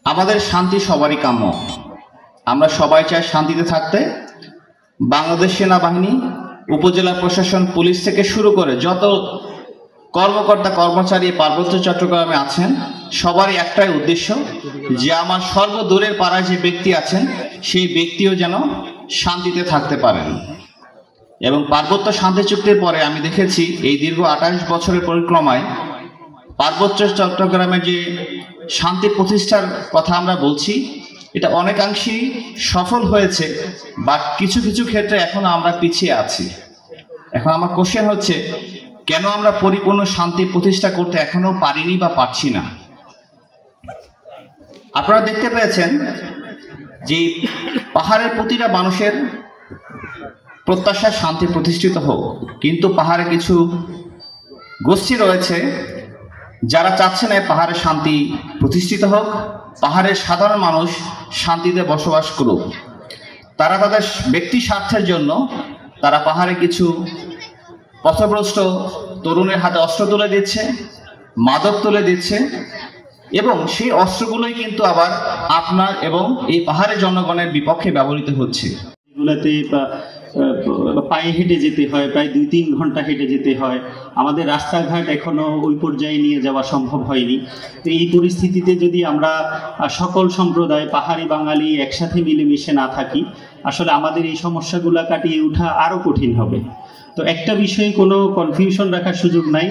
আমাদের শান্তি সবারই কাম্য। আমরা সবাই চাই শান্তিতে থাকতে। বাংলাদেশ সেনাবাহিনী, উপজেলা প্রশাসন, পুলিশ থেকে শুরু করে যত কর্মকর্তা কর্মচারী পার্বত্য চট্টগ্রামে আছেন, সবারই একটাই উদ্দেশ্য যে আমার সর্বদূরের পাড়ায় যে ব্যক্তি আছেন সেই ব্যক্তিও যেন শান্তিতে থাকতে পারেন। এবং পার্বত্য শান্তি চুক্তির পরে আমি দেখেছি এই দীর্ঘ 28 বছরের পরিক্রমায় পার্বত্য চট্টগ্রামের যে শান্তি প্রতিষ্ঠার কথা আমরা বলছি, এটা অনেকাংশেই সফল হয়েছে, বাট কিছু কিছু ক্ষেত্রে এখনো আমরা পিছিয়ে আছি। এখন আমার কোশ্চেন হচ্ছে, কেন আমরা পরিপূর্ণ শান্তি প্রতিষ্ঠা করতে এখনো পারিনি বা পারছি না? আপনারা দেখতে পেয়েছেন যে পাহাড়ের প্রতিটা মানুষের প্রত্যাশা শান্তি প্রতিষ্ঠিত হোক, কিন্তু পাহাড়ে কিছু গোষ্ঠী রয়েছে যারা চাচ্ছে না পাহাড়ে শান্তি প্রতিষ্ঠিত হোক, পাহাড়ের সাধারণ মানুষ শান্তিতে বসবাস করুক। তারা তাদের ব্যক্তি স্বার্থের জন্য তারা পাহাড়ে কিছু পথভ্রষ্ট তরুণের হাতে অস্ত্র তুলে দিচ্ছে, মাদক তুলে দিচ্ছে, এবং সেই অস্ত্রগুলোই কিন্তু আবার আপনার এবং এই পাহাড়ের জনগণের বিপক্ষে ব্যবহৃত হচ্ছে। এগুলোতে পায়ে হেঁটে যেতে হয়, প্রায় 2-3 ঘন্টা হেঁটে যেতে হয়। আমাদের রাস্তাঘাট এখনো ওই পর্যায়ে নিয়ে যাওয়া সম্ভব হয়নি। তো এই পরিস্থিতিতে যদি আমরা সকল সম্প্রদায় পাহাড়ি বাঙালি একসাথে মিলেমিশে না থাকি, আসলে আমাদের এই সমস্যাগুলো কাটিয়ে ওঠা আরও কঠিন হবে। তো একটা বিষয়ে কোনো কনফিউশন রাখার সুযোগ নাই,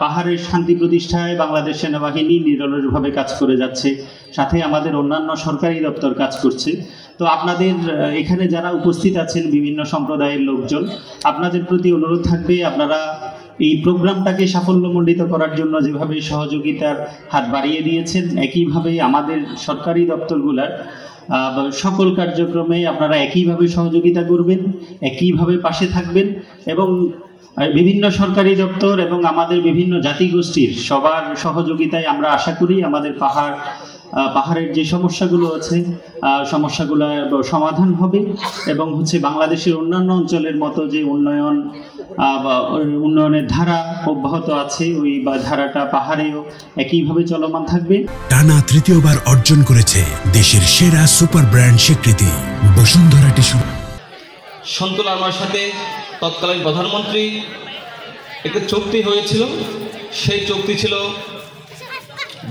পাহাড়ের শান্তি প্রতিষ্ঠায় বাংলাদেশ সেনাবাহিনী নিরলসভাবে কাজ করে যাচ্ছে, সাথে আমাদের অন্যান্য সরকারি দপ্তর কাজ করছে। তো আপনাদের এখানে যারা উপস্থিত আছেন বিভিন্ন সম্প্রদায়ের লোকজন, আপনাদের প্রতি অনুরোধ থাকবে, আপনারা এই প্রোগ্রামটাকে সাফল্যমণ্ডিত করার জন্য যেভাবে সহযোগিতার হাত বাড়িয়ে দিয়েছেন, একইভাবে আমাদের সরকারি দপ্তরগুলার সকল কার্যক্রমে আপনারা একইভাবে সহযোগিতা করবেন, একইভাবে পাশে থাকবেন, এবং বিভিন্ন সরকারি দপ্তর এবং আমাদের বিভিন্ন জাতিগোষ্ঠীর সবার সহযোগিতায় আমরা আশা করি আমাদের পাহাড়ের যে সমস্যাগুলো আছে সমস্যাগুলো সমাধান হবে, এবং বাংলাদেশের অন্যান্য অঞ্চলের মতো যে উন্নয়নের ধারা অব্যাহত আছে, ওই ধারাটা পাহাড়েও একইভাবে চলমান থাকবে। টানা তৃতীয়বার অর্জন করেছে দেশের সেরা সুপার ব্র্যান্ড স্বীকৃতি বসুন্ধরা টিস্যু। সন্তুল আমার সাথে তৎকালীন প্রধানমন্ত্রী একটা চুক্তি হয়েছিল, সেই চুক্তি ছিল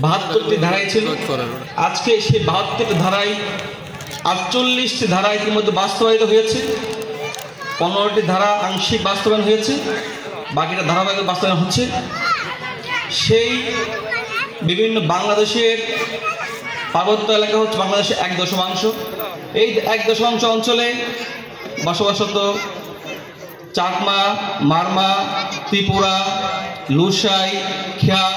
72টি ধারায় ছিল। আজকে সেই 72টি ধারায় 48টি ধারা ইতিমধ্যে বাস্তবায়িত হয়েছে, 15টি ধারা আংশিক বাস্তবায়ন হয়েছে, বাকিটা ধারাবাহিক বাস্তবায়ন হচ্ছে। সেই বিভিন্ন বাংলাদেশের পার্বত্য এলাকা হচ্ছে বাংলাদেশের 1/1, এই 1/1 অঞ্চলে বসবাসরত চাকমা, মারমা, ত্রিপুরা, লুসাই, খিয়াং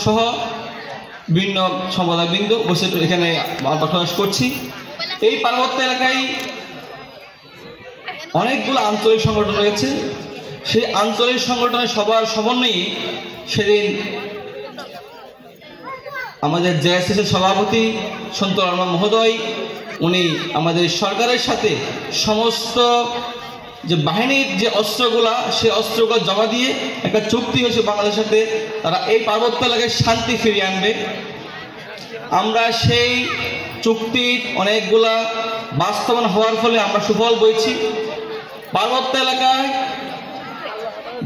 সহ বিভিন্ন সম্প্রদায়বৃন্দ এখানে বসবাস করছি। এই পার্বত্য এলাকায় অনেকগুলো আঞ্চলিক সংগঠন রয়েছে। সেই আঞ্চলিক সংগঠনের সবার সমন্বয়ে সেদিন আমাদের জেএসএসের সভাপতি সন্তুল আরমান মহোদয়, উনি আমাদের সরকারের সাথে সমস্ত যে বাহিনীর যে অস্ত্রগুলা, সেই অস্ত্রগুলো জমা দিয়ে একটা চুক্তি হয়েছে বাংলাদেশের সাথে, তারা এই পার্বত্য এলাকায় শান্তি ফিরিয়ে আনবে। আমরা সেই চুক্তির অনেকগুলা বাস্তবায়ন হওয়ার ফলে আমরা সুফল বইছি। পার্বত্য এলাকায়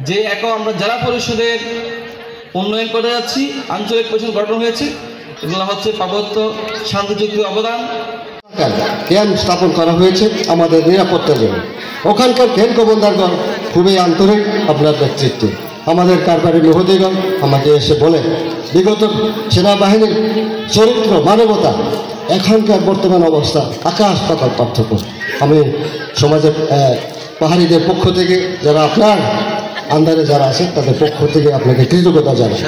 যে আমরা জেলা পরিষদের উন্নয়ন করে যাচ্ছি, আঞ্চলিক পরিষদ গঠন হয়েছে, এগুলো হচ্ছে পার্বত্য শান্তি চুক্তির অবদান। ক্যাম্প স্থাপন করা হয়েছে আমাদের নিরাপত্তার জন্য। ওখানকার ক্যাম্প কমান্ডারগণ খুবই আন্তরিক আপনার নেতৃত্বে। আমাদের কারবারি মহোদয়গণ আমাকে এসে বলে, বিগত সেনাবাহিনীর চরিত্র, মানবতা, এখনকার বর্তমান অবস্থা আকাশ পাতাল পার্থক্য। আমি সমাজের পাহাড়িদের পক্ষ থেকে, যারা আপনার আন্দারে যারা আছেন, তাদের পক্ষ থেকে আপনাকে কৃতজ্ঞতা জানাই।